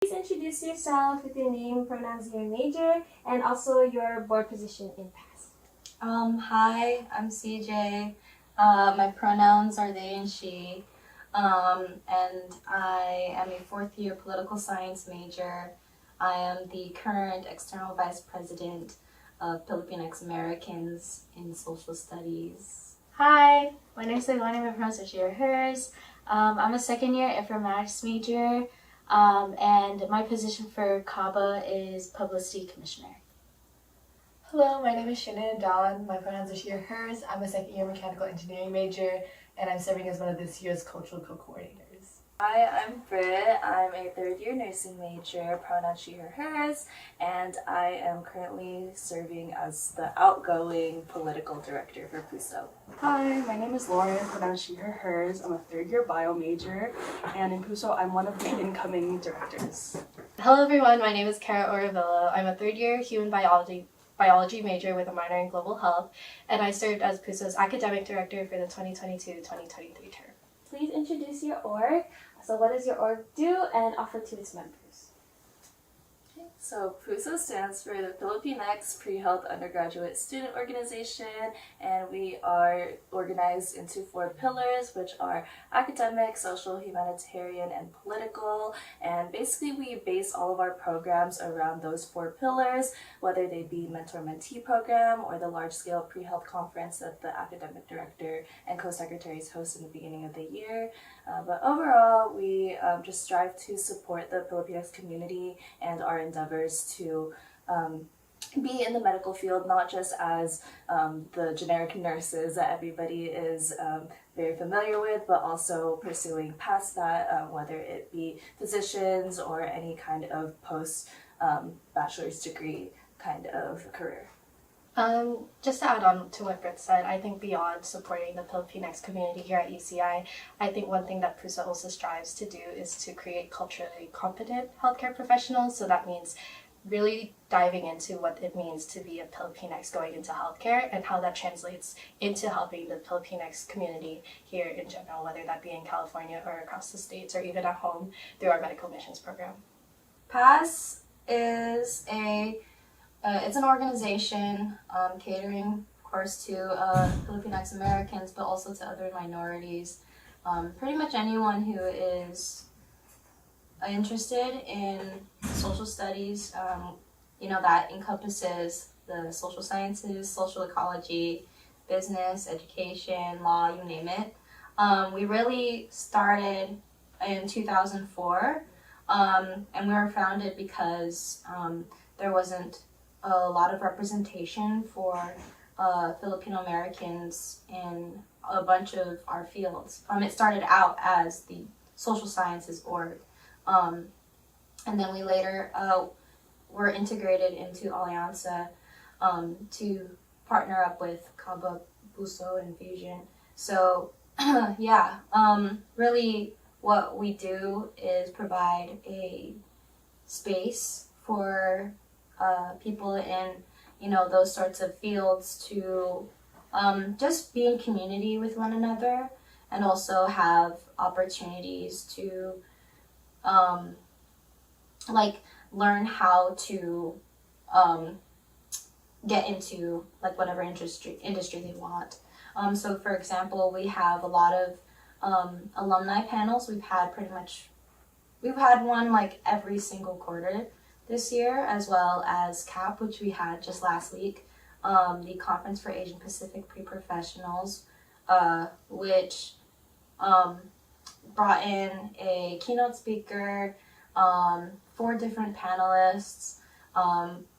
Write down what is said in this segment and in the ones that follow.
Please introduce yourself with your name, pronouns, your major, and also your board position in PASS. Hi, I'm CJ. My pronouns are they and she. And I am a fourth year political science major. I am the current external vice president of Filipinx Americans in social studies. Hi, my name is Leilani. My pronouns are she or hers. I'm a second year informatics major, and my position for CABA is publicity commissioner. Hello, my name is Shannon Dawn. My pronouns are she or hers. I'm a second year mechanical engineering major, and I'm serving as one of this year's cultural co-coordinators. Hi, I'm Britt. I'm a third year nursing major, pronouns she, her, hers, and I am currently serving as the outgoing political director for PUSO. Hi, my name is Lauren, pronouns she, her, hers. I'm a third year bio major, and in PUSO, I'm one of the incoming directors. Hello everyone, my name is Kara Oravilla. I'm a third year human biology major with a minor in global health, and I served as PUSO's academic director for the 2022-2023 term. Please introduce your org. So what does your org do and offer to its members? So PUSO stands for the Filipinx Pre-Health Undergraduate Student Organization, and we are organized into 4 pillars, which are academic, social, humanitarian, and political. And basically we base all of our programs around those 4 pillars, whether they be mentor-mentee program or the large-scale pre-health conference that the academic director and co-secretaries host in the beginning of the year. But overall, we just strive to support the Filipinx community and our endeavors to be in the medical field, not just as the generic nurses that everybody is very familiar with, but also pursuing past that, whether it be physicians or any kind of post-bachelor's degree kind of career. Just to add on to what Britt said, I think beyond supporting the Filipinx community here at UCI, I think one thing that PUSO also strives to do is to create culturally competent healthcare professionals. So that means really diving into what it means to be a Filipinx going into healthcare and how that translates into helping the Filipinx community here in general, whether that be in California or across the states or even at home through our medical missions program. PASS is it's an organization catering, of course, to Filipinx Americans, but also to other minorities. Pretty much anyone who is interested in social studies, that encompasses the social sciences, social ecology, business, education, law, you name it. We really started in 2004, and we were founded because there wasn't a lot of representation for Filipino Americans in a bunch of our fields. It started out as the social sciences org, and then we later were integrated into Alyansa to partner up with CABA, PUSO, and Fusion. So really what we do is provide a space for people in those sorts of fields to just be in community with one another and also have opportunities to learn how to get into whatever industry they want. So for example, we have a lot of alumni panels. We've had one every single quarter this year, as well as CAP, which we had just last week, the Conference for Asian Pacific Pre-Professionals, which brought in a keynote speaker, 4 different panelists,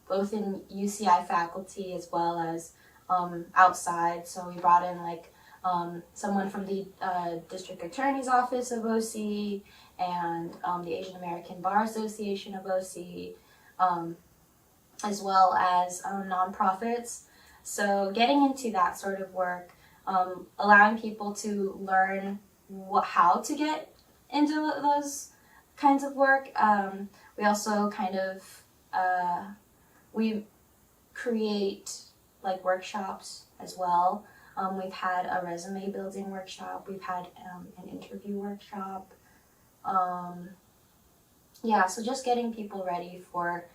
both in UCI faculty as well as outside. So we brought in someone from the District Attorney's Office of OC and the Asian American Bar Association of OC, as well as nonprofits. So getting into that sort of work, allowing people to learn how to get into those kinds of work. We also we create workshops as well. We've had a resume building workshop. We've had an interview workshop. yeah, so just getting people ready for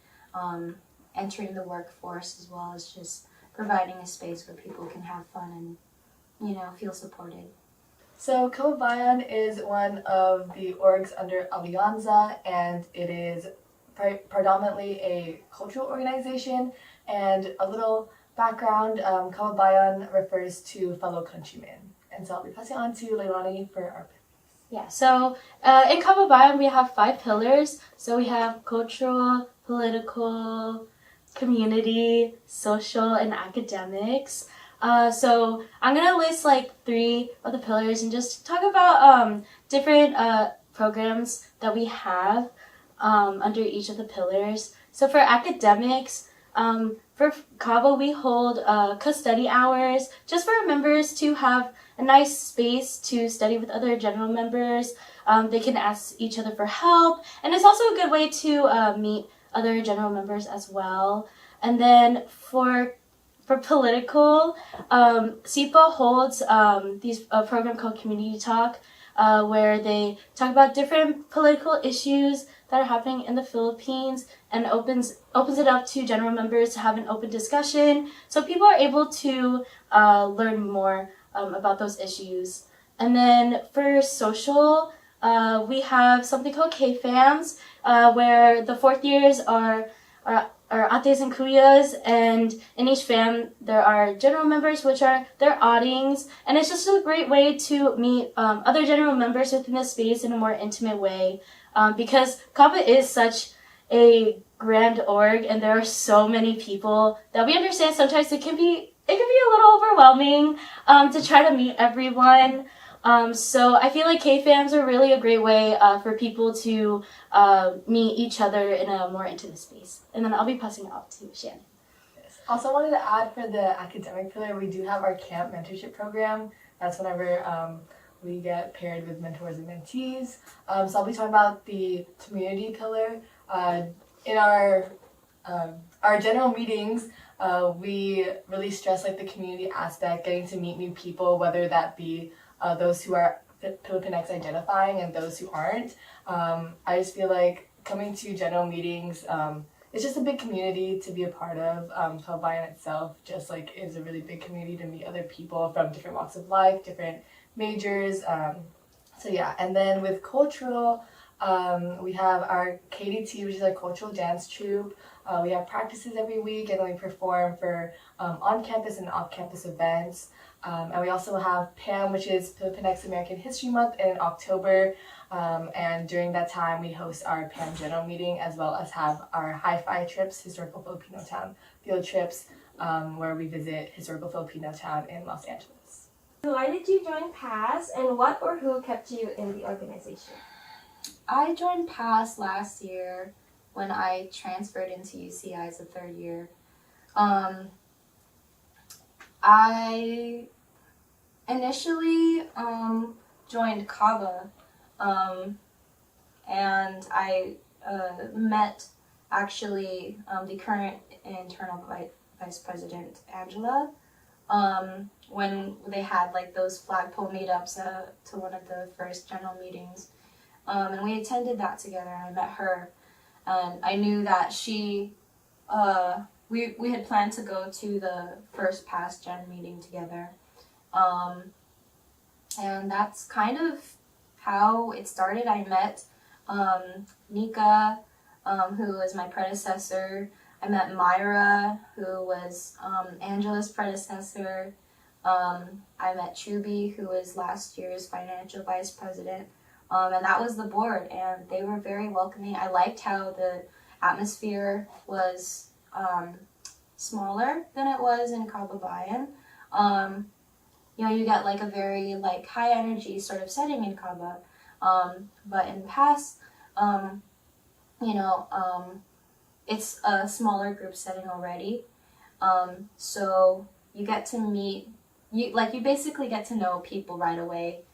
entering the workforce, as well as just providing a space where people can have fun and, feel supported. So Kawabayan is one of the orgs under Alyansa, and it is predominantly a cultural organization. And a little background, Kawabayan refers to fellow countrymen. And so I'll be passing on to Leilani for our Yeah, so in Kababayan we have 5 pillars. So we have cultural, political, community, social, and academics. So I'm gonna list like 3 of the pillars and just talk about different programs that we have under each of the pillars. So for academics, for Kaba we hold study hours just for our members to have a nice space to study with other general members. They can ask each other for help, and it's also a good way to meet other general members as well. And then for political, SIPA holds these program called Community Talk, where they talk about different political issues that are happening in the Philippines, and opens it up to general members to have an open discussion, so people are able to learn more about those issues. And then for social, we have something called K-FAMs, where the 4th years are ates and kuyas, and in each fam there are general members, which are their outings, and it's just a great way to meet other general members within the space in a more intimate way, because Kaba is such a grand org, and there are so many people that we understand sometimes it can be a little overwhelming to try to meet everyone. So I feel like K-FAMs are really a great way for people to meet each other in a more intimate space. And then I'll be passing it off to Shannon. Also wanted to add, for the academic pillar, we do have our camp mentorship program. That's whenever we get paired with mentors and mentees. So I'll be talking about the community pillar. In our general meetings, we really stress like the community aspect, getting to meet new people, whether that be those who are Filipinx identifying and those who aren't. I just feel like coming to general meetings, it's just a big community to be a part of. Kabayan itself just like is a really big community to meet other people from different walks of life, different majors. So yeah, and then with cultural, we have our KDT, which is our cultural dance troupe. We have practices every week, and then we perform for on-campus and off-campus events. And we also have PAM, which is Filipinx American History Month, in October. And during that time, we host our PAM general meeting, as well as have our hi-fi trips, historical Filipino town field trips, where we visit historical Filipino town in Los Angeles. Why did you join PAS, and what or who kept you in the organization? I joined PAS last year when I transferred into UCI as a 3rd year. I initially joined CABA, and I met actually the current internal vice president, Angela, when they had like those flagpole meetups to one of the first general meetings. And we attended that together, and I met her, and I knew that she, we had planned to go to the first PAS Gen meeting together. And that's kind of how it started. I met Nika, who was my predecessor. I met Myra, who was Angela's predecessor. I met Chubi, who was last year's financial vice president. And that was the board, and they were very welcoming. I liked how the atmosphere was smaller than it was in Kababayan. You get like a very like high energy sort of setting in Kaba, but in PAS, it's a smaller group setting already. So you get to meet, you basically get to know people right away.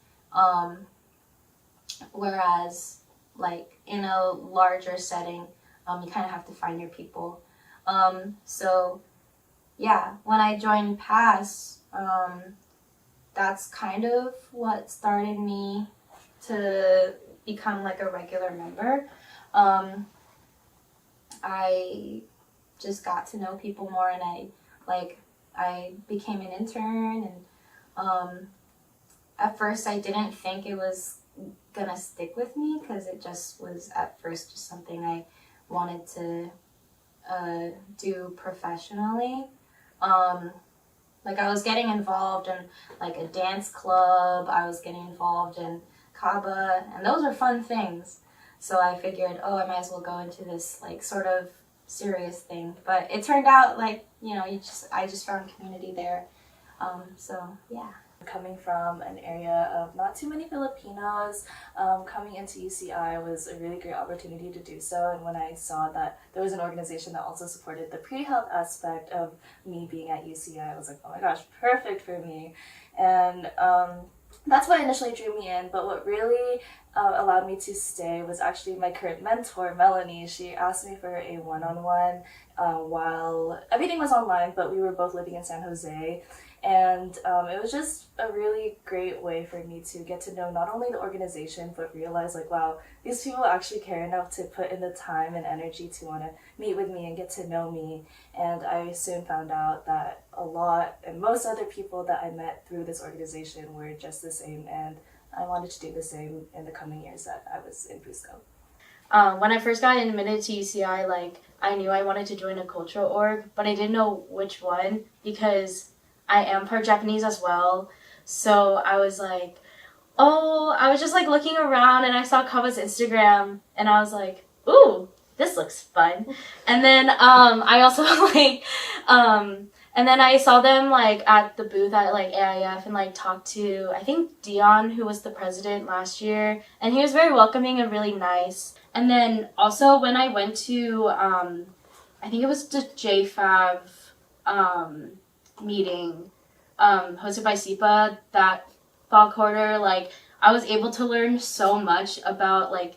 Whereas, like, in a larger setting, you kind of have to find your people. So, yeah, when I joined PAS, that's kind of what started me to become, like, a regular member. I just got to know people more, and I became an intern, and at first I didn't think it was gonna stick with me because it just was at first just something I wanted to do professionally. Like I was getting involved in like a dance club, I was getting involved in Kaba, and those are fun things. So I figured, oh, I might as well go into this like sort of serious thing. But it turned out like, you know, I just found community there. So yeah. Coming from an area of not too many Filipinos, coming into UCI was a really great opportunity to do so. And when I saw that there was an organization that also supported the pre-health aspect of me being at UCI, I was like, oh my gosh, perfect for me. And that's what initially drew me in. But what really allowed me to stay was actually my current mentor, Melanie. She asked me for a one-on-one while everything was online, but we were both living in San Jose. And it was just a really great way for me to get to know not only the organization, but realize like, wow, these people actually care enough to put in the time and energy to want to meet with me and get to know me. And I soon found out that a lot and most other people that I met through this organization were just the same, and I wanted to do the same in the coming years that I was in Fusco. When I first got admitted to UCI, like I knew I wanted to join a cultural org, but I didn't know which one because I am part Japanese as well. So I was like, oh, I was just like looking around and I saw Kaba's Instagram and I was like, ooh, this looks fun. And then I also and then I saw them like at the booth at like AIF and like talked to, I think Dion, who was the president last year, and he was very welcoming and really nice. And then also when I went to, I think it was the JFAV meeting hosted by SIPA that fall quarter, like I was able to learn so much about like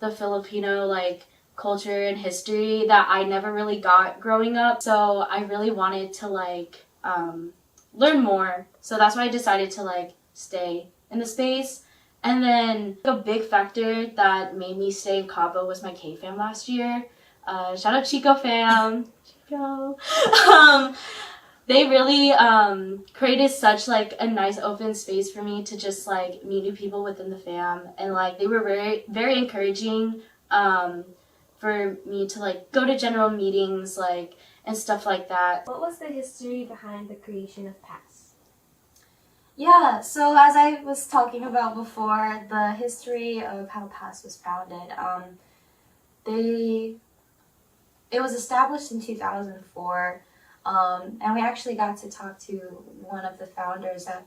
the Filipino like culture and history that I never really got growing up. So I really wanted to like learn more. So that's why I decided to like stay in the space. And then a big factor that made me stay in Cabo was my K-fam last year. Shout out Chico fam. Chico. They really created such like a nice open space for me to just like meet new people within the fam, and like they were very, very encouraging for me to like go to general meetings like and stuff like that. What was the history behind the creation of PASS? Yeah, so as I was talking about before, the history of how PASS was founded, it was established in 2004. And we actually got to talk to one of the founders at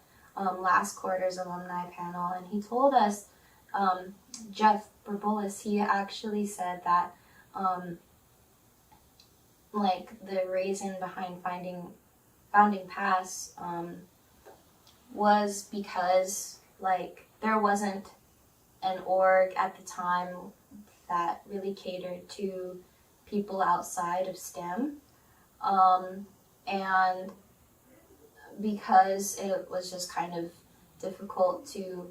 last quarter's alumni panel, and he told us, Jeff Burbulis, he actually said that like the reason behind founding PASS was because like there wasn't an org at the time that really catered to people outside of STEM. And because it was just kind of difficult to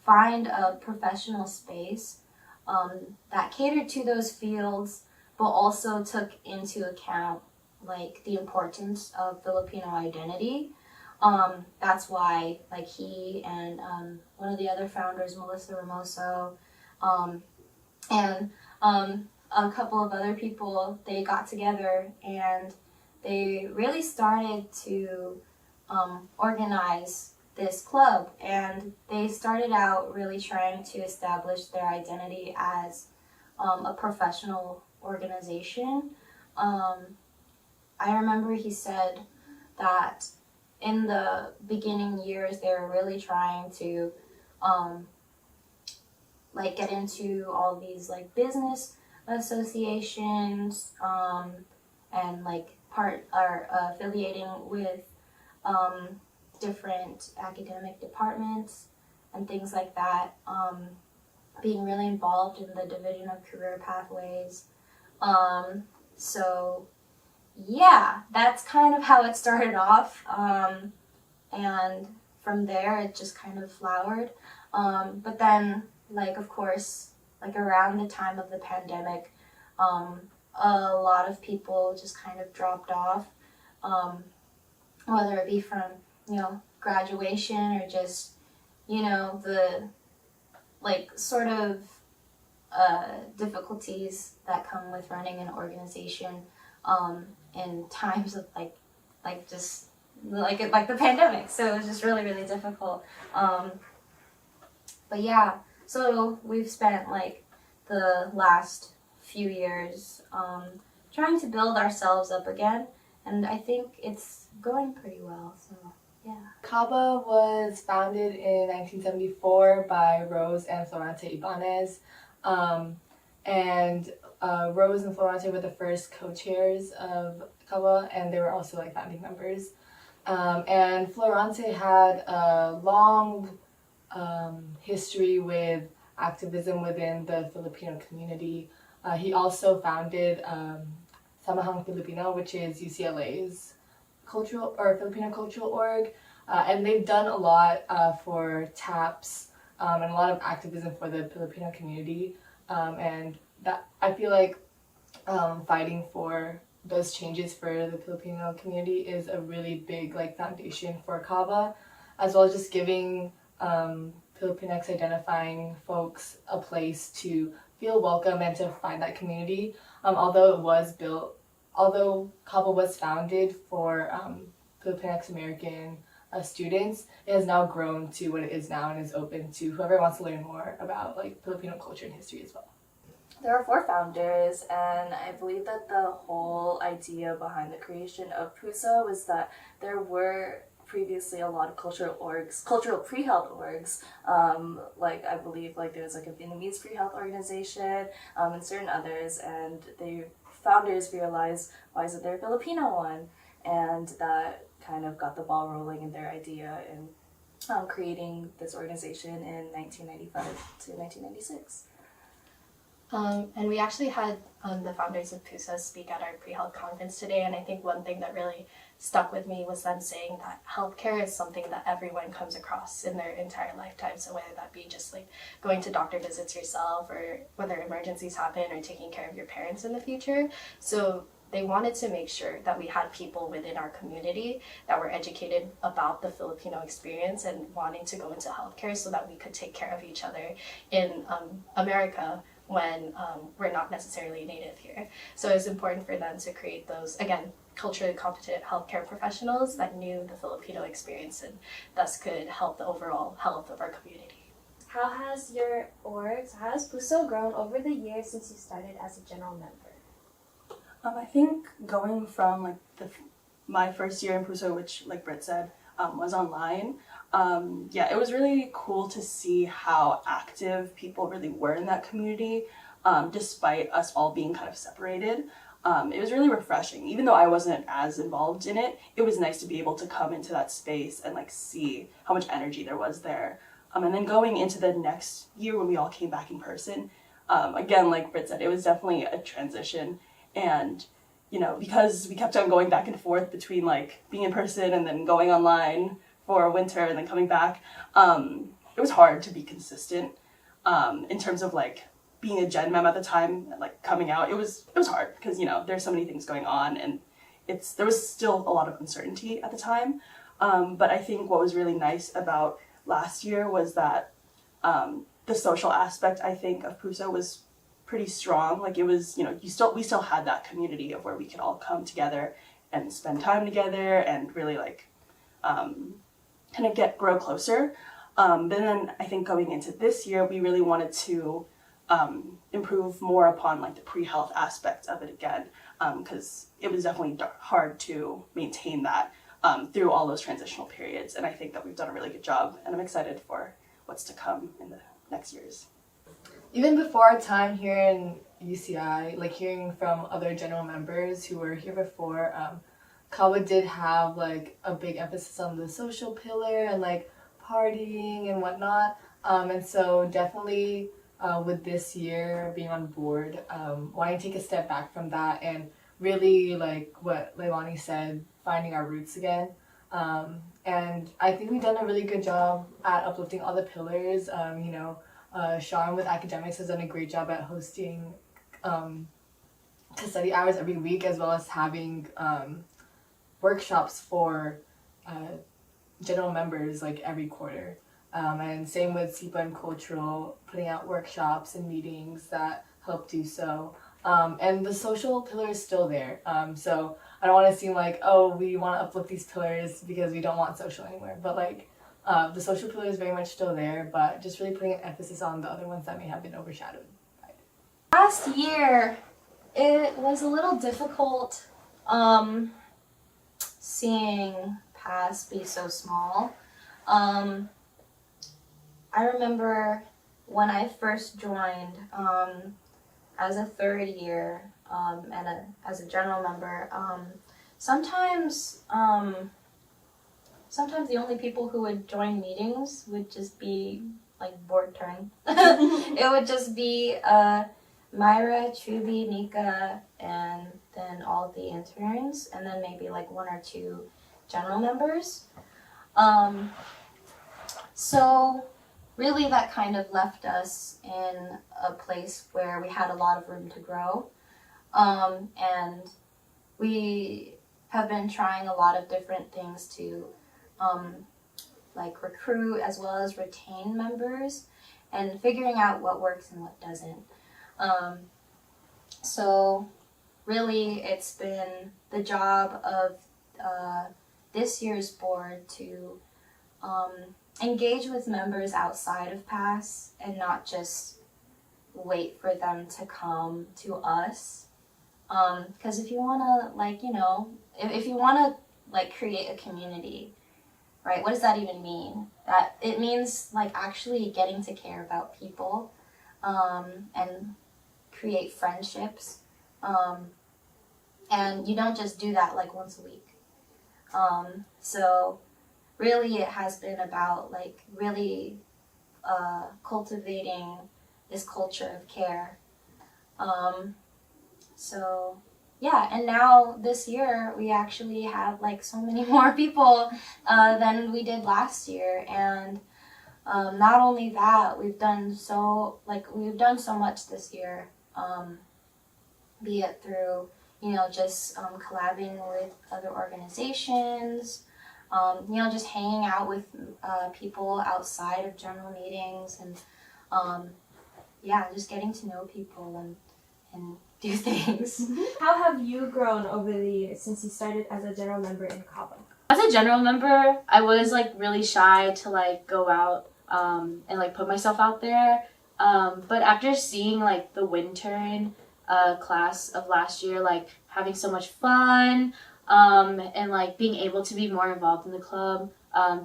find a professional space that catered to those fields, but also took into account like the importance of Filipino identity. That's why like he and one of the other founders, Melissa Ramoso, and a couple of other people, they got together and they really started to organize this club, and they started out really trying to establish their identity as a professional organization. I remember he said that in the beginning years they were really trying to like get into all these like business associations and like affiliating with different academic departments and things like that, being really involved in the division of career pathways. So yeah, that's kind of how it started off, and from there it just kind of flowered. But then, like, of course, like around the time of the pandemic, a lot of people just kind of dropped off, whether it be from, graduation or just, the like sort of difficulties that come with running an organization in times of like just like the pandemic. So it was just really really difficult. But yeah, so we've spent like the last few years trying to build ourselves up again, and I think it's going pretty well. So yeah. CABA was founded in 1974 by Rose and Florence Ibanez. And Rose and Florence were the first co-chairs of CABA, and they were also like founding members. And Florence had a long history with activism within the Filipino community. He also founded Samahang Filipino, which is UCLA's cultural or Filipino cultural org, and they've done a lot for TAPS and a lot of activism for the Filipino community, and that I feel like fighting for those changes for the Filipino community is a really big like foundation for CABA, as well as just giving Filipinx identifying folks a place to feel welcome and to find that community. Although CABA was founded for Filipinx American students, it has now grown to what it is now and is open to whoever wants to learn more about like Filipino culture and history as well. There are 4 founders, and I believe that the whole idea behind the creation of PUSA was that there were previously a lot of cultural pre-health orgs, like I believe like there was like a Vietnamese pre-health organization and certain others, and the founders realized, why isn't there a Filipino one? And that kind of got the ball rolling in their idea in creating this organization in 1995 to 1996. And we actually had the founders of PUSA speak at our pre-health conference today, and I think one thing that really stuck with me was them saying that healthcare is something that everyone comes across in their entire lifetime. So whether that be just like going to doctor visits yourself, or whether emergencies happen, or taking care of your parents in the future. So they wanted to make sure that we had people within our community that were educated about the Filipino experience and wanting to go into healthcare so that we could take care of each other in America when we're not necessarily native here. So it's important for them to create those, again, culturally competent healthcare professionals that knew the Filipino experience and thus could help the overall health of our community. How has PUSO grown over the years since you started as a general member? I think going from like my first year in PUSO, which like Britt said, was online. It was really cool to see how active people really were in that community, despite us all being kind of separated. It was really refreshing. Even though I wasn't as involved in it, it was nice to be able to come into that space and like see how much energy there was there. And then going into the next year when we all came back in person, again, like Britt said, it was definitely a transition. And, because we kept on going back and forth between like being in person and then going online for winter and then coming back, it was hard to be consistent in terms of like being a gen mem at the time, like coming out. It was hard because there's so many things going on, and there was still a lot of uncertainty at the time. But I think what was really nice about last year was that the social aspect, I think, of PUSO was pretty strong. Like it was, we still had that community of where we could all come together and spend time together and really like kind of grow closer. But then I think going into this year, we really wanted to improve more upon like the pre-health aspect of it again, because it was definitely hard to maintain that through all those transitional periods. And I think that we've done a really good job, and I'm excited for what's to come in the next years. Even before our time here in UCI, like hearing from other general members who were here before, CABA did have like a big emphasis on the social pillar and like partying and whatnot. And so definitely with this year being on board, wanting to take a step back from that and really like what Leilani said, finding our roots again. And I think we've done a really good job at uplifting all the pillars, Sean with academics has done a great job at hosting study hours every week, as well as having workshops for general members like every quarter. And same with SEPA and Cultural, putting out workshops and meetings that help do so. And the social pillar is still there. So I don't want to seem like, oh, we want to uplift these pillars because we don't want social anymore. But like, the social pillar is very much still there, but just really putting an emphasis on the other ones that may have been overshadowed. Last year, it was a little difficult seeing PAS be so small. I remember when I first joined as a third year and as a general member, sometimes the only people who would join meetings would just be like board turn. It would just be Myra, Truby, Nika, and then all of the interns, and then maybe like one or two general members. So really that kind of left us in a place where we had a lot of room to grow. And we have been trying a lot of different things to like recruit as well as retain members and figuring out what works and what doesn't. So really it's been the job of this year's board to engage with members outside of PAS and not just wait for them to come to us. Because if you want to, like, you know, if you want to, like, create a community, right, what does that even mean? That it means, like, actually getting to care about people and create friendships. And you don't just do that, like, once a week. So really it has been about, like, really cultivating this culture of care. So yeah, and now this year we actually have like so many more people than we did last year, and not only that, we've done so much this year, be it through, you know, just collabing with other organizations, you know, just hanging out with people outside of general meetings, and yeah, just getting to know people and do things. How have you grown over the years since you started as a general member in Kava? As a general member, I was like really shy to like go out and like put myself out there. But after seeing like the intern class of last year, like having so much fun and like being able to be more involved in the club,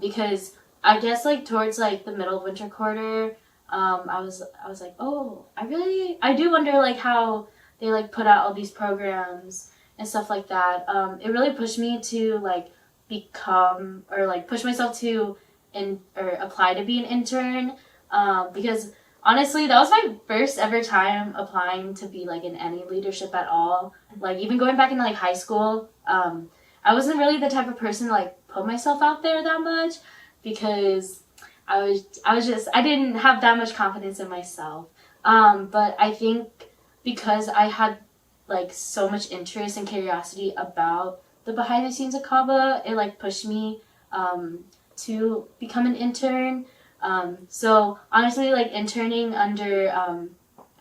because I guess like towards like the middle of winter quarter, I was like, oh, I do wonder like how they like put out all these programs and stuff like that. It really pushed me to like become or like push myself to or apply to be an intern, because honestly that was my first ever time applying to be like in any leadership at all. Like even going back into like high school, I wasn't really the type of person to like put myself out there that much because I didn't have that much confidence in myself. But I think because I had like so much interest and curiosity about the behind the scenes of Kava, it like pushed me to become an intern. So honestly, like interning under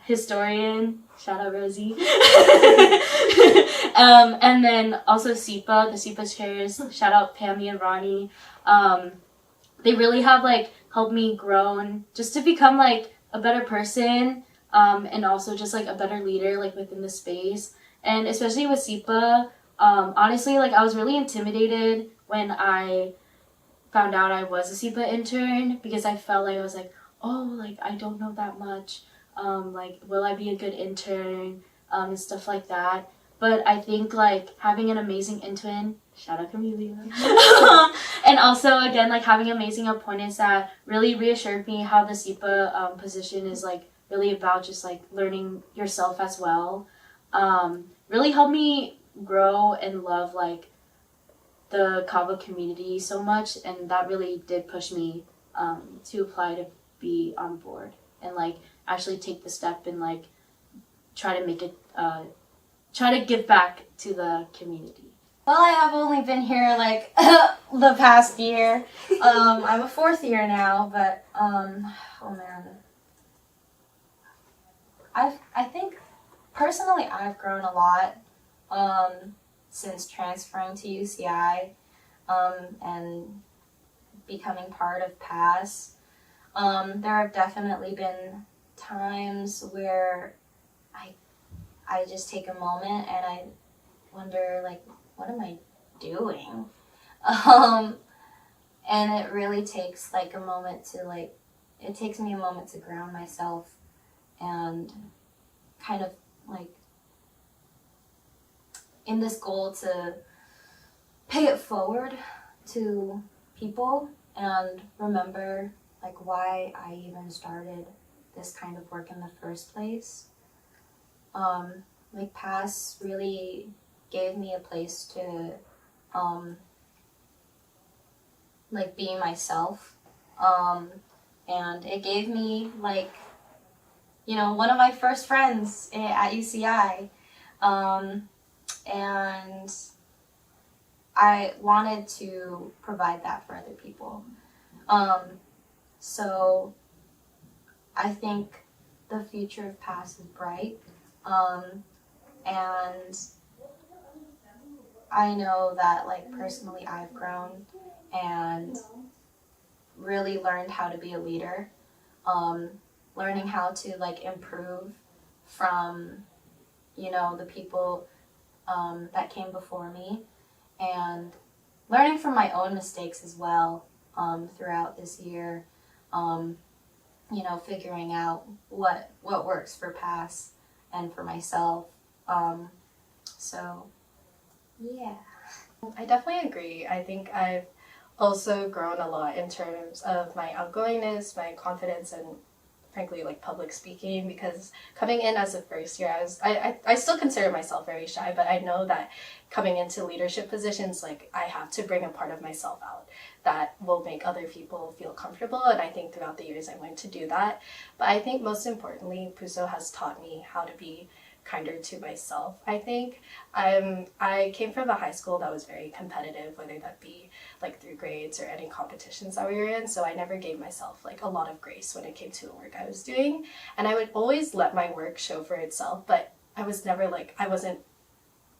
historian, shout out Rosie, and then also SEPA, the SEPA chairs, shout out Pammy and Ronnie. They really have like helped me grow just to become like a better person, and also just like a better leader like within the space. And especially with SEPA, honestly, like I was really intimidated when I found out I was a SEPA intern because I felt like I was like, oh, like I don't know that much, like will I be a good intern, and stuff like that. But I think like having an amazing intern, shout out Camelia, and also again like having amazing appointments that really reassured me how the SEPA position is like really about just like learning yourself as well, really helped me grow and love like the Kava community so much, and that really did push me to apply to be on board and like actually take the step and like try to make it try to give back to the community. Well, I have only been here like the past year. I'm a fourth year now, but oh man, I think personally I've grown a lot since transferring to UCI and becoming part of PASS. There have definitely been times where I just take a moment and I wonder, like, what am I doing? And it really takes like a moment to like, it takes me a moment to ground myself and kind of like in this goal to pay it forward to people and remember like why I even started this kind of work in the first place. Like PASS really gave me a place to like be myself, and it gave me like, you know, one of my first friends at UCI, and I wanted to provide that for other people. So I think the future of PASS is bright, and I know that like personally I've grown and really learned how to be a leader, learning how to like improve from, you know, the people that came before me, and learning from my own mistakes as well throughout this year, you know, figuring out what works for PASS and for myself. So yeah. I definitely agree. I think I've also grown a lot in terms of my outgoingness, my confidence, and frankly like public speaking, because coming in as a first year I still consider myself very shy, but I know that coming into leadership positions, like I have to bring a part of myself out that will make other people feel comfortable, and I think throughout the years I went to do that. But I think most importantly, Puso has taught me how to be kinder to myself. I think I came from a high school that was very competitive, whether that be like through grades or any competitions that we were in, so I never gave myself like a lot of grace when it came to the work I was doing, and I would always let my work show for itself, but I was never like, I wasn't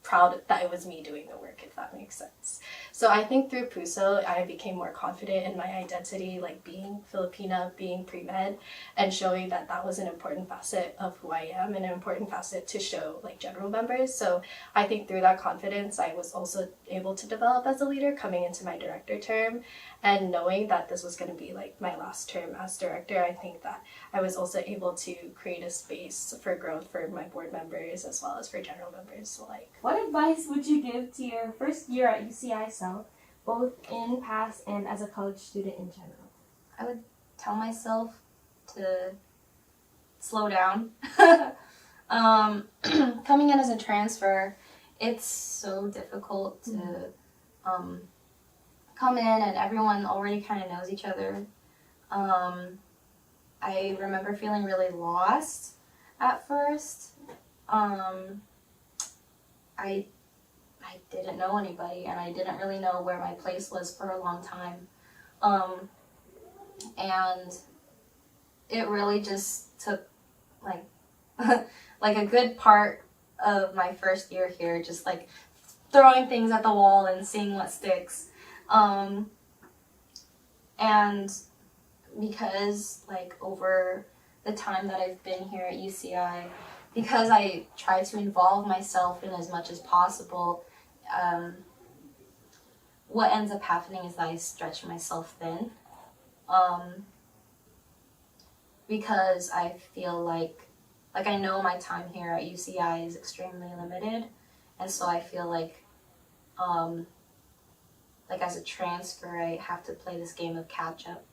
proud that it was me doing the work, if that makes sense. So I think through Puso, I became more confident in my identity, like being Filipina, being pre-med, and showing that that was an important facet of who I am and an important facet to show like general members. So I think through that confidence, I was also able to develop as a leader coming into my director term, and knowing that this was going to be like my last term as director, I think that I was also able to create a space for growth for my board members as well as for general members alike. What advice would you give to your first year at UCI South, both in PASS and as a college student in general? I would tell myself to slow down. Coming in as a transfer, it's so difficult to come in and everyone already kind of knows each other. I remember feeling really lost at first. I didn't know anybody, and I didn't really know where my place was for a long time. And it really just took like like a good part of my first year here, just like throwing things at the wall and seeing what sticks. And because like over the time that I've been here at UCI, because I try to involve myself in as much as possible, what ends up happening is that I stretch myself thin, because I feel like I know my time here at UCI is extremely limited, and so I feel like as a transfer I have to play this game of catch up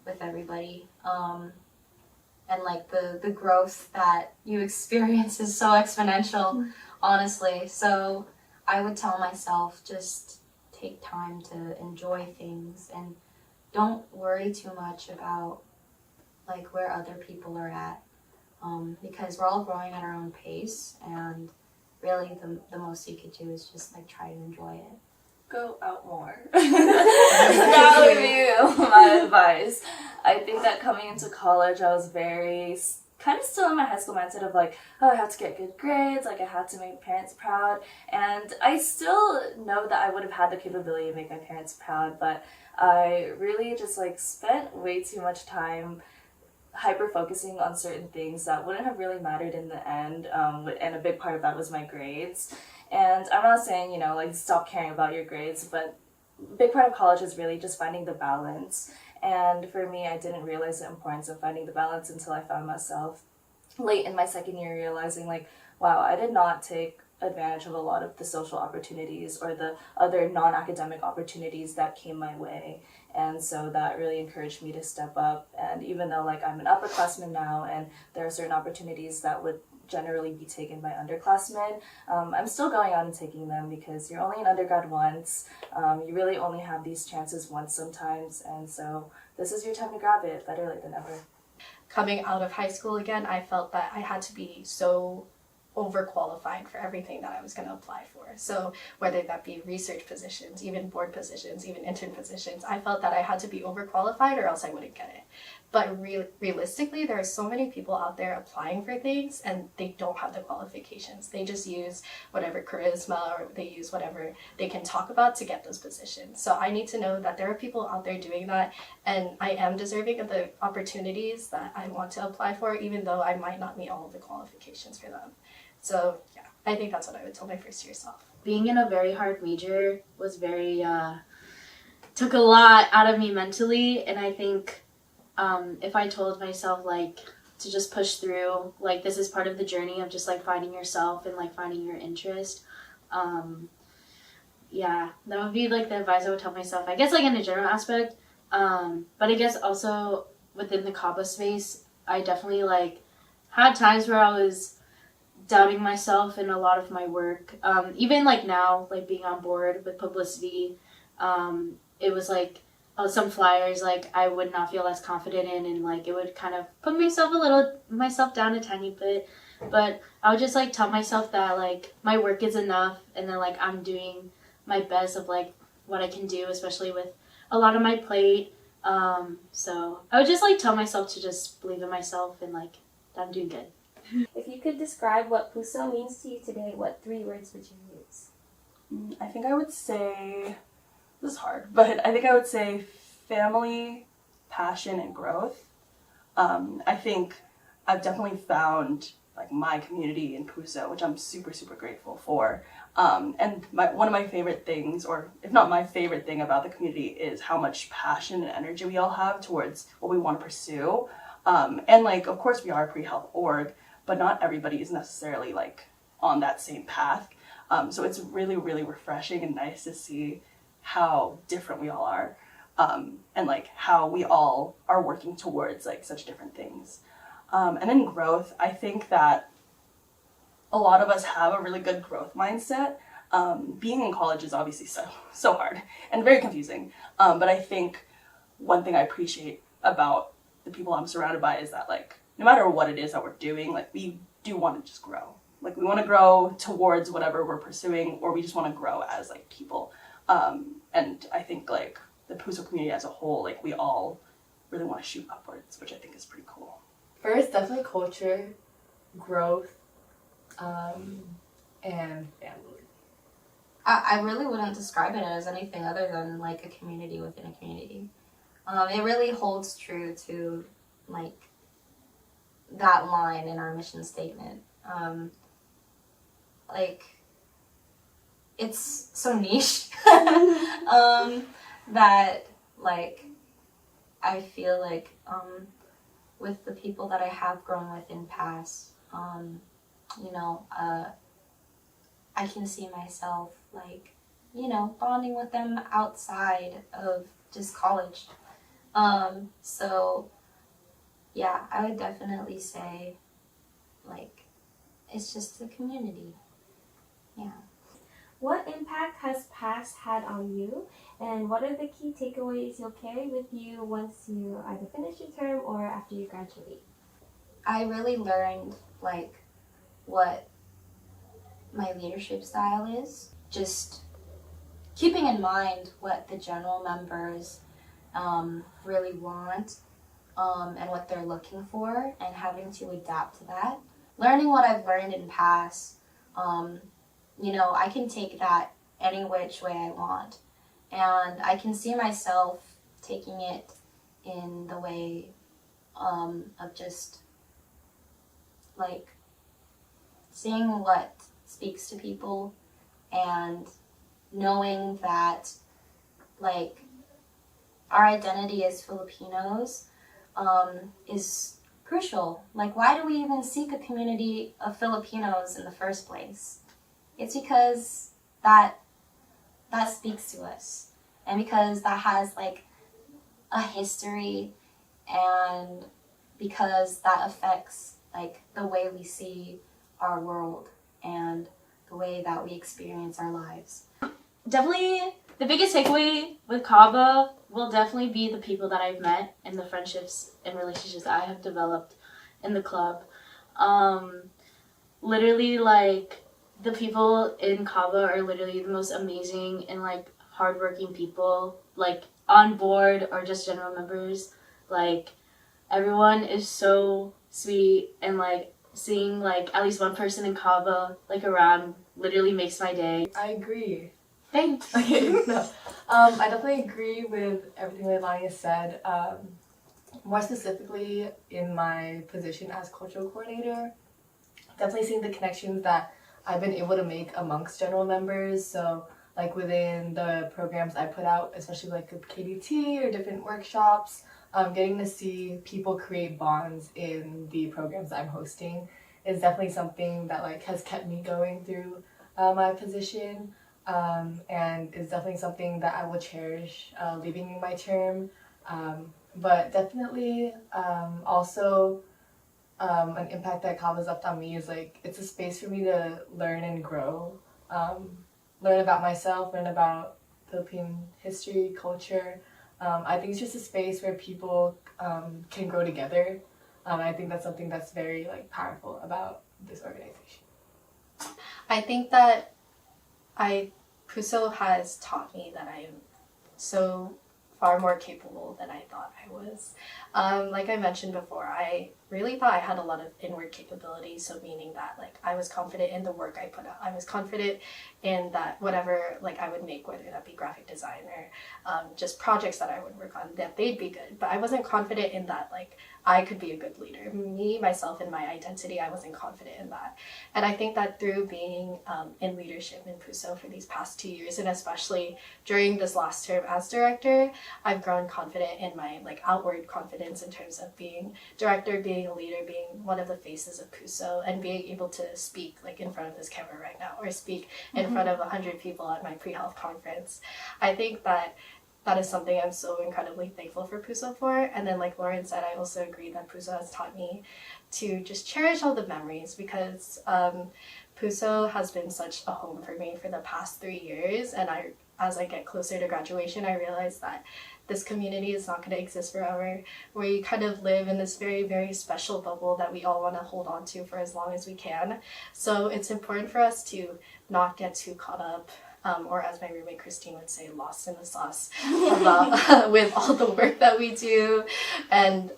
with everybody. And like the growth that you experience is so exponential, honestly. So I would tell myself, just take time to enjoy things and don't worry too much about like where other people are at, because we're all growing at our own pace, and really the most you could do is just like try to enjoy it. Go out more. That would be my advice. I think that coming into college, I was very kind of still in my high school mindset of like, oh, I have to get good grades, like I had to make parents proud, and I still know that I would have had the capability to make my parents proud, but I really just like spent way too much time hyper focusing on certain things that wouldn't have really mattered in the end, and a big part of that was my grades. And I'm not saying, you know, like stop caring about your grades, but a big part of college is really just finding the balance. And for me, I didn't realize the importance of finding the balance until I found myself late in my second year realizing like, wow, I did not take advantage of a lot of the social opportunities or the other non-academic opportunities that came my way. And so that really encouraged me to step up. And even though like I'm an upperclassman now and there are certain opportunities that would generally be taken by underclassmen, I'm still going out and taking them because you're only an undergrad once. You really only have these chances once sometimes, and so this is your time to grab it. Better late than ever. Coming out of high school again, I felt that I had to be so overqualified for everything that I was going to apply for. So whether that be research positions, even board positions, even intern positions, I felt that I had to be overqualified or else I wouldn't get it. But realistically, there are so many people out there applying for things and they don't have the qualifications. They just use whatever charisma or they use whatever they can talk about to get those positions. So I need to know that there are people out there doing that, and I am deserving of the opportunities that I want to apply for, even though I might not meet all of the qualifications for them. So yeah, I think that's what I would tell my first year self. Being in a very hard major was very, took a lot out of me mentally, and I think if I told myself like to just push through, like this is part of the journey of just like finding yourself and like finding your interest, yeah, that would be like the advice I would tell myself, I guess, like in a general aspect, but I guess also within the Kaba space, I definitely like had times where I was doubting myself in a lot of my work, even like now, like being on board with publicity, it was like some flyers like I would not feel as confident in, and like it would kind of put myself down a tiny bit, but I would just like tell myself that like my work is enough, and then like I'm doing my best of like what I can do, especially with a lot of my plate, so I would just like tell myself to just believe in myself and like that I'm doing good. If you could describe what Puso means to you today, what 3 words would you use? I think I would say, this is hard, but I think I would say family, passion, and growth. I think I've definitely found like my community in Puso, which I'm super, super grateful for. And one of my favorite things, or if not my favorite thing about the community, is how much passion and energy we all have towards what we want to pursue. And like, of course we are a pre-health org, but not everybody is necessarily like on that same path. So it's really, really refreshing and nice to see how different we all are, and like how we all are working towards like such different things. And then growth, I think that a lot of us have a really good growth mindset. Being in college is obviously so hard and very confusing. But I think one thing I appreciate about the people I'm surrounded by is that like, no matter what it is that we're doing, like we do want to just grow. Like we want to grow towards whatever we're pursuing, or we just want to grow as like people. And I think like the Puso community as a whole, like we all really want to shoot upwards, which I think is pretty cool. First, definitely culture, growth, and family. I really wouldn't describe it as anything other than like a community within a community. It really holds true to like that line in our mission statement. Like it's so niche that like I feel like with the people that I have grown with in past, you know, I can see myself like, you know, bonding with them outside of just college. So yeah, I would definitely say like it's just a community. Yeah. What impact impact has PAS had on you, and what are the key takeaways you'll carry with you once you either finish your term or after you graduate? I really learned like what my leadership style is. Just keeping in mind what the general members really want and what they're looking for, and having to adapt to that. Learning what I've learned in PAS, I can take that any which way I want. And I can see myself taking it in the way of just like seeing what speaks to people and knowing that like our identity as Filipinos is crucial. Like, why do we even seek a community of Filipinos in the first place? It's because that speaks to us, and because that has like a history, and because that affects like the way we see our world and the way that we experience our lives. Definitely, the biggest takeaway with Kaba will definitely be the people that I've met and the friendships and relationships that I have developed in the club. Literally, like, the people in Kaba are literally the most amazing and, like, hardworking people, like, on board or just general members. Like, everyone is so sweet, and, like, seeing, like, at least one person in Kaba, like, around literally makes my day. I agree. Thanks. Okay, no. I definitely agree with everything that Lani said. More specifically, in my position as cultural coordinator, definitely seeing the connections that I've been able to make amongst general members. So, like within the programs I put out, especially like with KDT or different workshops, getting to see people create bonds in the programs I'm hosting is definitely something that like has kept me going through my position. And is definitely something that I will cherish leaving my term. But definitely also an impact that Kaba's left on me is like it's a space for me to learn and grow, learn about myself, learn about Philippine history, culture. I think it's just a space where people can grow together. I think that's something that's very like powerful about this organization. I think that Puso has taught me that I am so far more capable than I thought I was. Like I mentioned before, I really thought I had a lot of inward capability, so meaning that like I was confident in the work I put out. I was confident in that whatever like I would make, whether that be graphic design or just projects that I would work on, that they'd be good. But I wasn't confident in that like I could be a good leader. Me, myself, and my identity, I wasn't confident in that. And I think that through being in leadership in Puso for these past 2 years, and especially during this last term as director, I've grown confident in my like outward confidence in terms of being director, being a leader, being one of the faces of Puso, and being able to speak like in front of this camera right now, or speak in front of 100 people at my pre-health conference. I think that is something I'm so incredibly thankful for Puso for. And then like Lauren said, I also agree that Puso has taught me to just cherish all the memories, because Puso has been such a home for me for the past 3 years. And as I get closer to graduation, I realize that this community is not going to exist forever. We kind of live in this very, very special bubble that we all want to hold on to for as long as we can. So it's important for us to not get too caught up, or as my roommate Christine would say, lost in the sauce about, with all the work that we do, and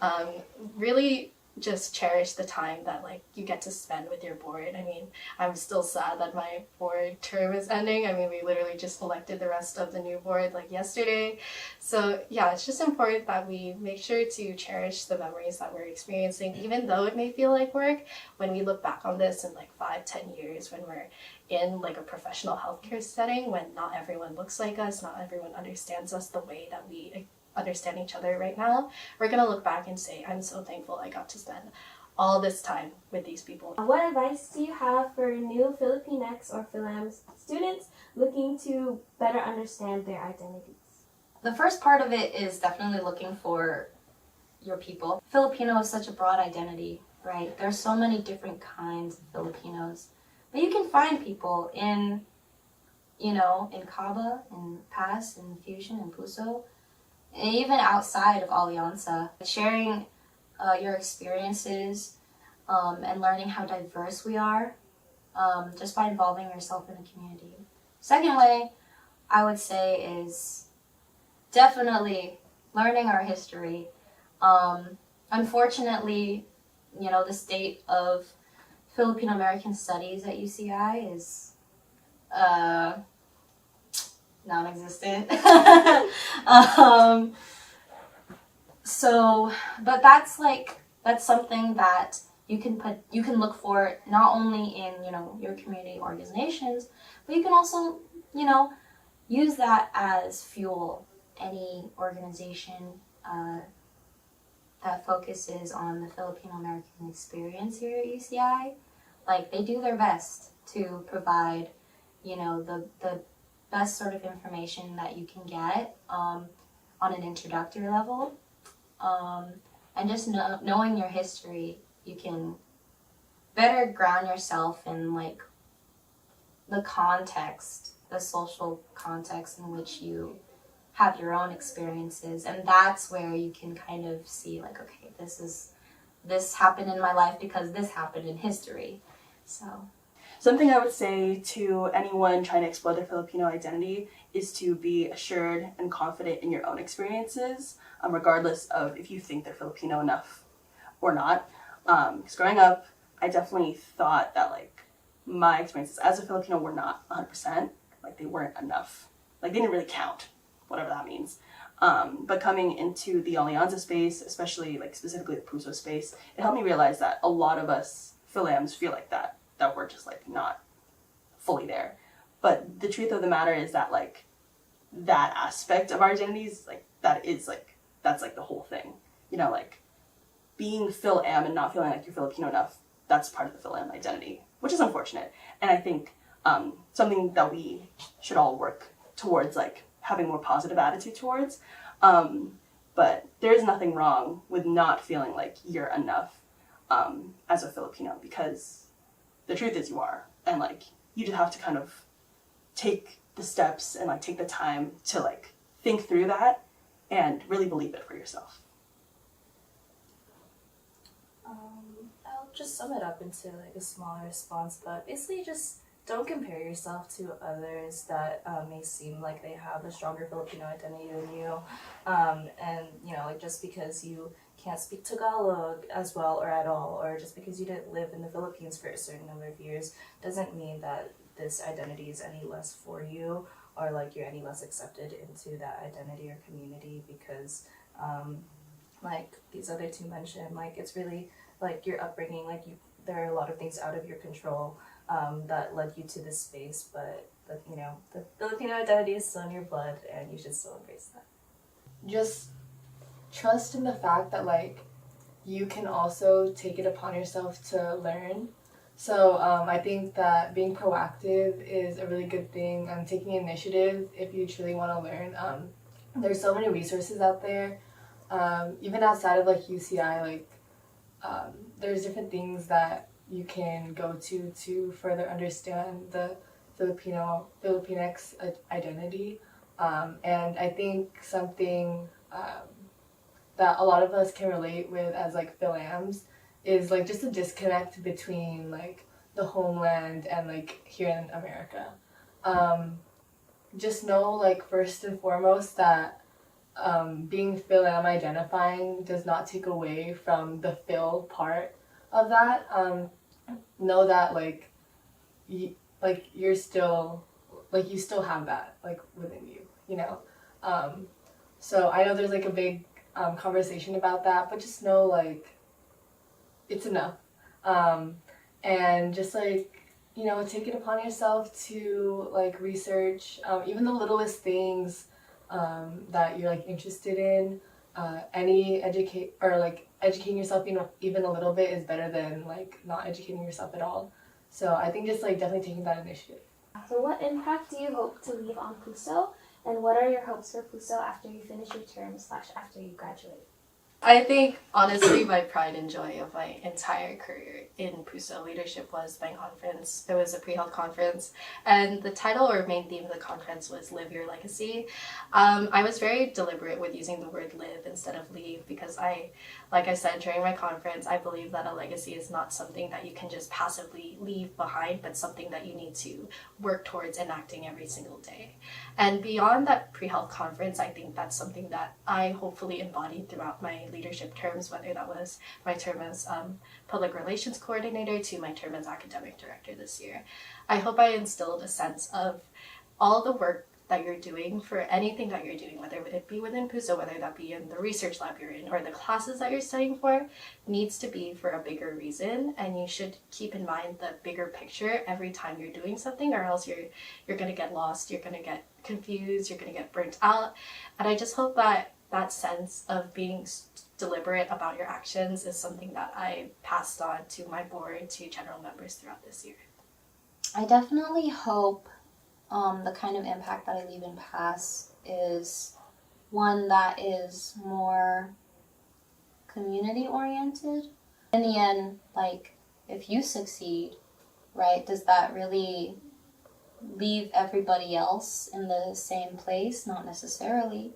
really just cherish the time that like you get to spend with your board. I mean, I'm still sad that my board term is ending. I mean, we literally just elected the rest of the new board like yesterday. So yeah, it's just important that we make sure to cherish the memories that we're experiencing, even though it may feel like work. When we look back on this in like 5-10 years, when we're in like a professional healthcare setting, when not everyone looks like us, not everyone understands us the way that we understand each other right now, we're gonna look back and say, I'm so thankful I got to spend all this time with these people. What advice do you have for new Philippinx or Philam students looking to better understand their identities? The first part of it is definitely looking for your people. Filipino is such a broad identity, right? There's so many different kinds of Filipinos. But you can find people in you know, in Kaba, in PASS, in Fusion, in Puso, and even outside of Alyansa. Sharing your experiences and learning how diverse we are just by involving yourself in the community. Second way, I would say, is definitely learning our history. Unfortunately, you know, the state of Filipino American Studies at UCI is non-existent. So, but that's something that you can look for not only in, you know, your community organizations, but you can also, you know, use that as fuel. Any organization that focuses on the Filipino American experience here at UCI, like, they do their best to provide, you know, the best sort of information that you can get on an introductory level. And just knowing your history, you can better ground yourself in, like, the context, the social context in which you have your own experiences. And that's where you can kind of see, like, okay, this happened in my life because this happened in history. So Something I would say to anyone trying to explore their Filipino identity is to be assured and confident in your own experiences, regardless of if you think they're Filipino enough or not. Because growing up, I definitely thought that, like, my experiences as a Filipino were not 100%. Like, they weren't enough. Like, they didn't really count, whatever that means. But coming into the Alyansa space, especially, like, specifically the Puso space, it helped me realize that a lot of us Philams feel like that we're just, like, not fully there. But the truth of the matter is that, like, that aspect of our identities, like, that's like the whole thing. You know, like, being Phil-Am and not feeling like you're Filipino enough, that's part of the Phil-Am identity, which is unfortunate. And I think something that we should all work towards, like, having more positive attitude towards. But there is nothing wrong with not feeling like you're enough as a Filipino, because the truth is you are. And, like, you just have to kind of take the steps and, like, take the time to, like, think through that and really believe it for yourself. I'll just sum it up into, like, a smaller response, but basically just don't compare yourself to others that may seem like they have a stronger Filipino identity than you. And, you know, like, just because you can't speak Tagalog as well or at all, or just because you didn't live in the Philippines for a certain number of years, doesn't mean that this identity is any less for you, or, like, you're any less accepted into that identity or community, because like these other two mentioned, like, it's really, like, your upbringing, like, there are a lot of things out of your control that led you to this space, but you know, the Filipino identity is still in your blood, and you should still embrace that. Just trust in the fact that, like, you can also take it upon yourself to learn. So I think that being proactive is a really good thing, and taking initiative if you truly want to learn. There's so many resources out there, even outside of, like, UCI, like, there's different things that you can go to further understand the Filipinx identity. And I think something that a lot of us can relate with as, like, Philams is, like, just a disconnect between, like, the homeland and, like, here in America. Just know, like, first and foremost that being Philam identifying does not take away from the Phil part of that. Know that, like, you're still, like, you still have that, like, within you, you know? So I know there's, like, a big conversation about that, but just know, like, it's enough. And just, like, you know, take it upon yourself to, like, research even the littlest things that you're, like, interested in. Educating yourself, you know, even a little bit is better than, like, not educating yourself at all. So I think just, like, definitely taking that initiative. So what impact do you hope to leave on Puso, and what are your hopes for Puso after you finish your term / after you graduate? I think, honestly, my pride and joy of my entire career in PUSA leadership was my conference. It was a pre-held conference, and the title or main theme of the conference was Live Your Legacy. I was very deliberate with using the word live instead of leave because like I said during my conference, I believe that a legacy is not something that you can just passively leave behind, but something that you need to work towards enacting every single day. And beyond that pre-held conference, I think that's something that I hopefully embodied throughout my leadership terms, whether that was my term as public relations coordinator to my term as academic director this year. I hope I instilled a sense of all the work that you're doing for anything that you're doing, whether it be within PUSA, whether that be in the research lab you're in or the classes that you're studying for, needs to be for a bigger reason, and you should keep in mind the bigger picture every time you're doing something, or else you're going to get lost, you're going to get confused, you're going to get burnt out. And I just hope that that sense of being deliberate about your actions is something that I passed on to my board, to general members throughout this year. I definitely hope the kind of impact that I leave in PASS is one that is more community oriented. In the end, like, if you succeed, right, does that really leave everybody else in the same place? Not necessarily.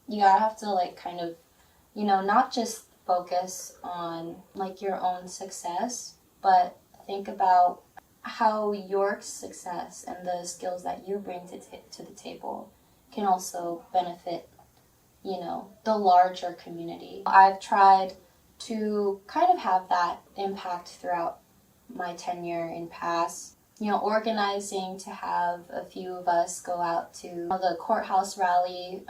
You gotta have to, like, kind of, you know, not just focus on, like, your own success, but think about how your success and the skills that you bring to the table can also benefit, you know, the larger community. I've tried to kind of have that impact throughout my tenure in PASS. You know, organizing to have a few of us go out to the courthouse rally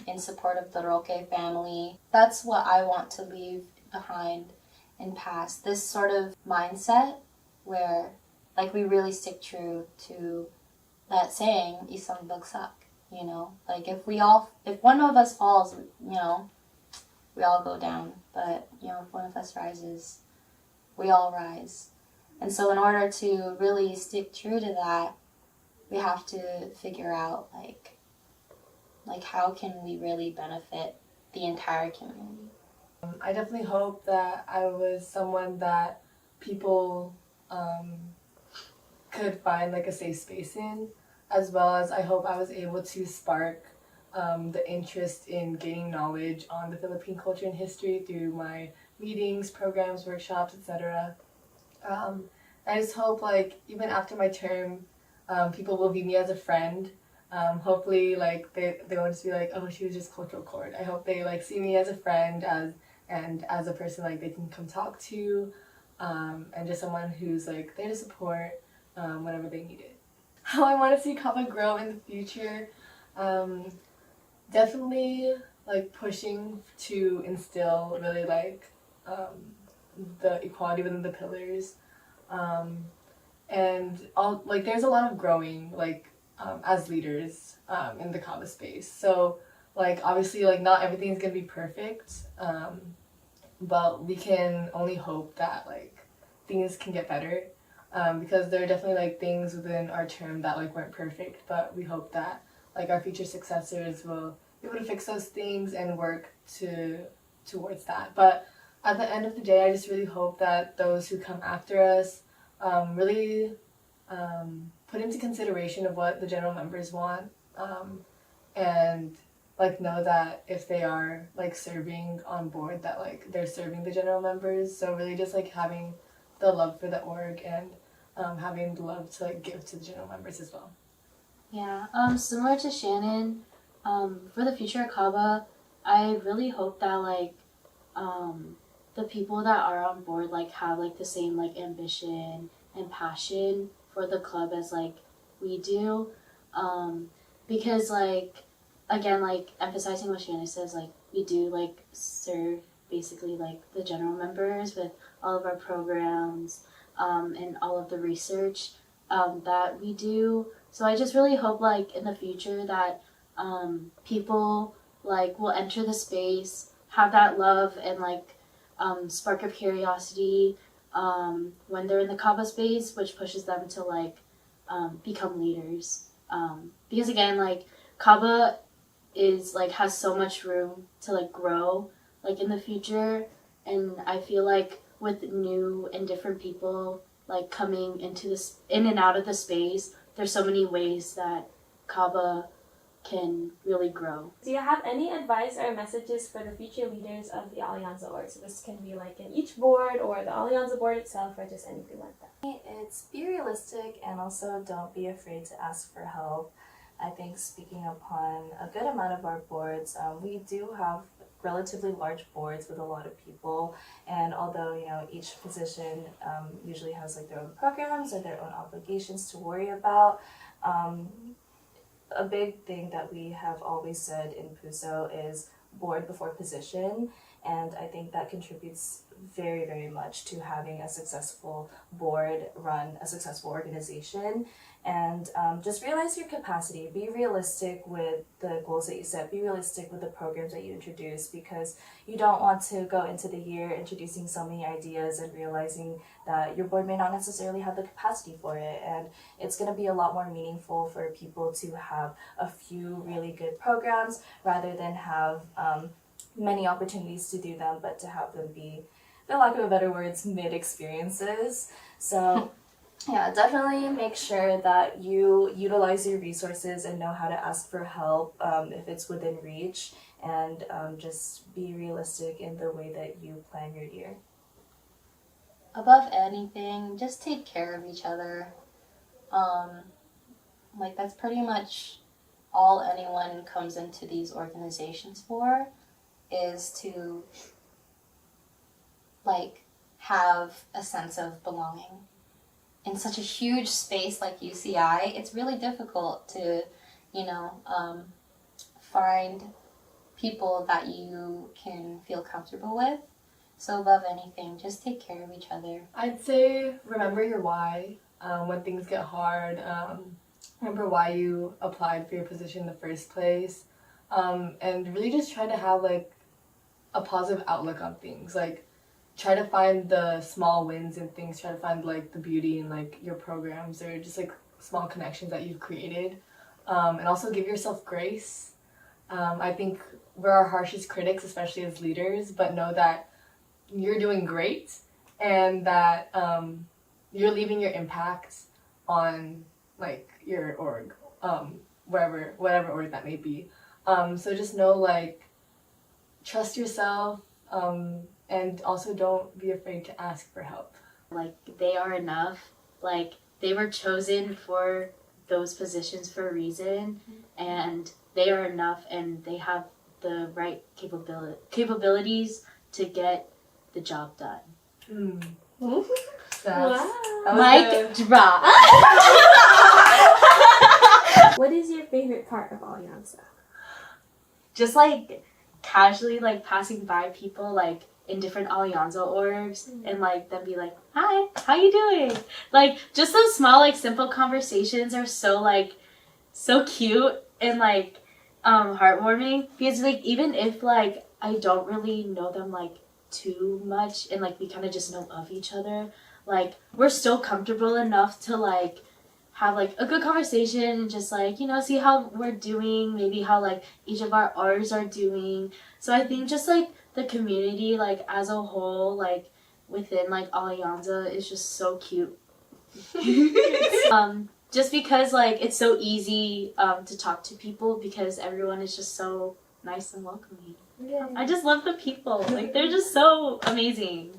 in support of the Roque family. That's what I want to leave behind in PASS. This sort of mindset where, like, we really stick true to that saying, isang bagsak, you know? Like, if one of us falls, you know, we all go down. But, you know, if one of us rises, we all rise. And so in order to really stick true to that, we have to figure out, like how can we really benefit the entire community? I definitely hope that I was someone that people could find, like, a safe space in, as well as I hope I was able to spark the interest in gaining knowledge on the Philippine culture and history through my meetings, programs, workshops, etc. I just hope, like, even after my term, people will view me as a friend. Hopefully, like, they won't just be like, oh, she was just cultural court. I hope they, like, see me as a friend, as a person, like, they can come talk to, and just someone who's, like, there to support whenever they need it. How I want to see Kappa grow in the future, definitely, like, pushing to instill really, like, the equality within the pillars, and all, like, there's a lot of growing, like, as leaders in the Kappa space. So, like, obviously, like, not everything is gonna be perfect, but we can only hope that, like, things can get better, because there are definitely, like, things within our term that, like, weren't perfect, but we hope that, like, our future successors will be able to fix those things and work towards that. But at the end of the day, I just really hope that those who come after us really put into consideration of what the general members want, and, like, know that if they are, like, serving on board, that, like, they're serving the general members. So really just, like, having the love for the org and having the love to, like, give to the general members as well. Yeah, similar to Shannon, for the future of Kaba, I really hope that, like, the people that are on board, like, have, like, the same, like, ambition and passion for the club as, like, we do, because, like, again, like, emphasizing what Shannon says, like, we do, like, serve basically, like, the general members with all of our programs, and all of the research that we do. So I just really hope, like, in the future that people, like, will enter the space, have that love and, like, spark of curiosity when they're in the Kaba space, which pushes them to, like, become leaders. Because again, like, Kaba is, like, has so much room to, like, grow. like in the future. And I feel like with new and different people like coming into this in and out of the space, there's so many ways that Kaba can really grow. Do you have any advice or messages for the future leaders of the Alyansa org? So this can be like in each board or the Alyansa board itself or just anything like that. It's be realistic and also don't be afraid to ask for help. I think speaking upon a good amount of our boards, we do have relatively large boards with a lot of people, and although each position usually has like their own programs or their own obligations to worry about, a big thing that we have always said in PUSO is board before position, and I think that contributes very, very much to having a successful board run a successful organization. And just realize your capacity. Be realistic with the goals that you set. Be realistic with the programs that you introduce, because you don't want to go into the year introducing so many ideas and realizing that your board may not necessarily have the capacity for it. And it's going to be a lot more meaningful for people to have a few really good programs rather than have many opportunities to do them, but to have them be, for lack of a better words, mid-experiences. So yeah, definitely make sure that you utilize your resources and know how to ask for help if it's within reach, and just be realistic in the way that you plan your year. Above anything, just take care of each other. Like that's pretty much all anyone comes into these organizations for, is to like have a sense of belonging. In such a huge space like UCI, it's really difficult to, find people that you can feel comfortable with. So above anything, just take care of each other. I'd say remember your why when things get hard. Remember why you applied for your position in the first place, and really just try to have like a positive outlook on things. Like try to find the small wins in things. Try to find like the beauty in like your programs or just like small connections that you've created, and also give yourself grace. I think we're our harshest critics, especially as leaders, but know that you're doing great and that you're leaving your impact on like your org, whatever org that may be. So just know, like, trust yourself, and also don't be afraid to ask for help. Like, they are enough. Like, they were chosen for those positions for a reason, and they are enough, and they have the right capabilities to get the job done. Mic drop. What is your favorite part of Alyansa? Just like casually like passing by people like in different Alyansa orgs and like them be like, hi, how you doing? Like just those small like simple conversations are so cute and like heartwarming, because like even if like I don't really know them like too much and like we kind of just know of each other, like we're still comfortable enough to like have like a good conversation and just like, see how we're doing, maybe how like each of our R's are doing. So I think just like the community like as a whole, like within like Alyansa is just so cute. Just because like it's so easy to talk to people, because everyone is just so nice and welcoming. Yeah. I just love the people. Like they're just so amazing.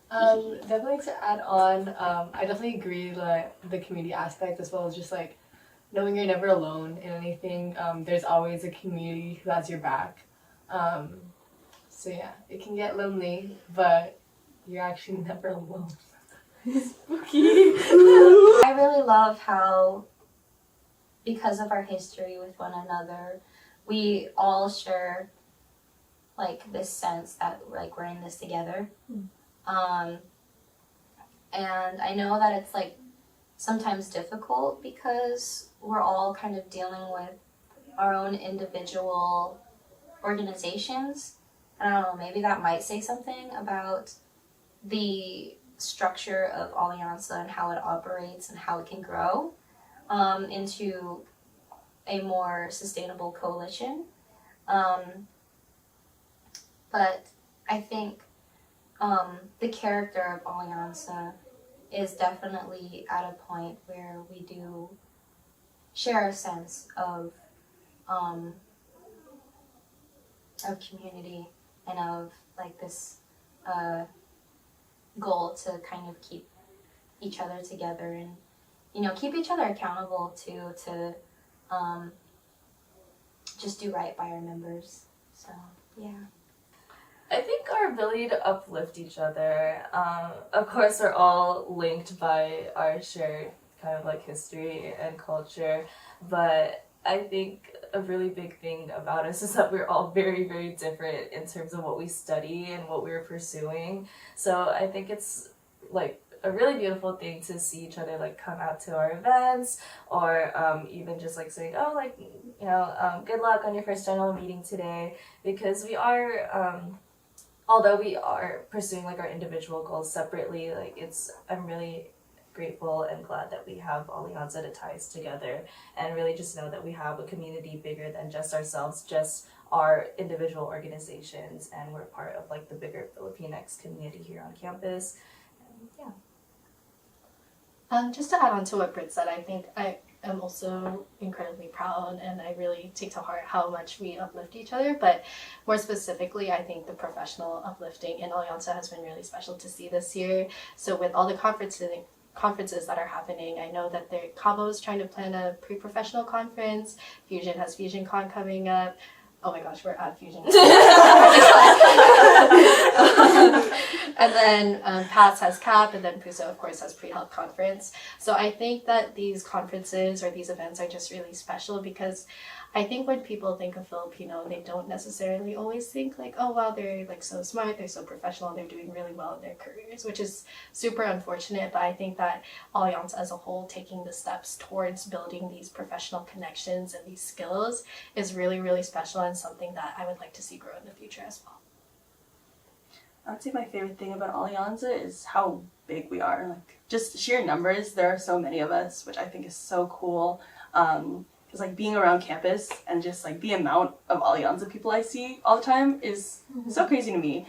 Definitely to add on, I definitely agree like the community aspect, as well as just like knowing you're never alone in anything. There's always a community who has your back. So yeah, it can get lonely, but you're actually never alone. I really love how, because of our history with one another, we all share like this sense that like we're in this together. And I know that it's like sometimes difficult because we're all kind of dealing with our own individual organizations. I don't know, maybe that might say something about the structure of Alyansa and how it operates and how it can grow into a more sustainable coalition. But I think the character of Alyansa is definitely at a point where we do share a sense of community and of like this goal to kind of keep each other together and keep each other accountable to just do right by our members. So yeah. I think our ability to uplift each other, of course, are all linked by our shared kind of like history and culture, but I think a really big thing about us is that we're all very, very different in terms of what we study and what we're pursuing. So I think it's like a really beautiful thing to see each other like come out to our events, or even just like saying, oh, like, good luck on your first general meeting today, because we are although we are pursuing like our individual goals separately, like I'm really grateful and glad that we have Alyansa to tie us together, and really just know that we have a community bigger than just ourselves, just our individual organizations, and we're part of like the bigger Filipinx community here on campus. And, yeah. Just to add on to what Britt said, I think I am also incredibly proud, and I really take to heart how much we uplift each other. But more specifically, I think the professional uplifting in Alyansa has been really special to see this year. So with all the conferences that are happening, I know that Cabo is trying to plan a pre-professional conference. Fusion has FusionCon coming up. Oh my gosh, we're at Fusion. And then PATS has CAP, and then PUSA, of course, has pre-health conference. So I think that these conferences or these events are just really special, because I think when people think of Filipino, they don't necessarily always think like, oh wow, they're like so smart, they're so professional, they're doing really well in their careers, which is super unfortunate. But I think that Alyansa as a whole taking the steps towards building these professional connections and these skills is really, really special, and something that I would like to see grow in the future as well. I would say my favorite thing about Alyansa is how big we are. Like, just sheer numbers, there are so many of us, which I think is so cool. Because like being around campus and just like the amount of Alyansa people I see all the time is so crazy to me.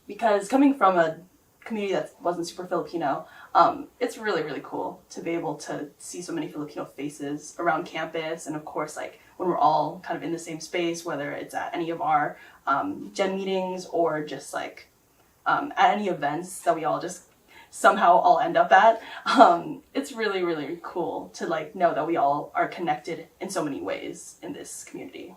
Because coming from a community that wasn't super Filipino, it's really, really cool to be able to see so many Filipino faces around campus. And of course, like when we're all kind of in the same space, whether it's at any of our gen meetings or just like at any events that we all just somehow all end up at, it's really, really cool to like know that we all are connected in so many ways in this community.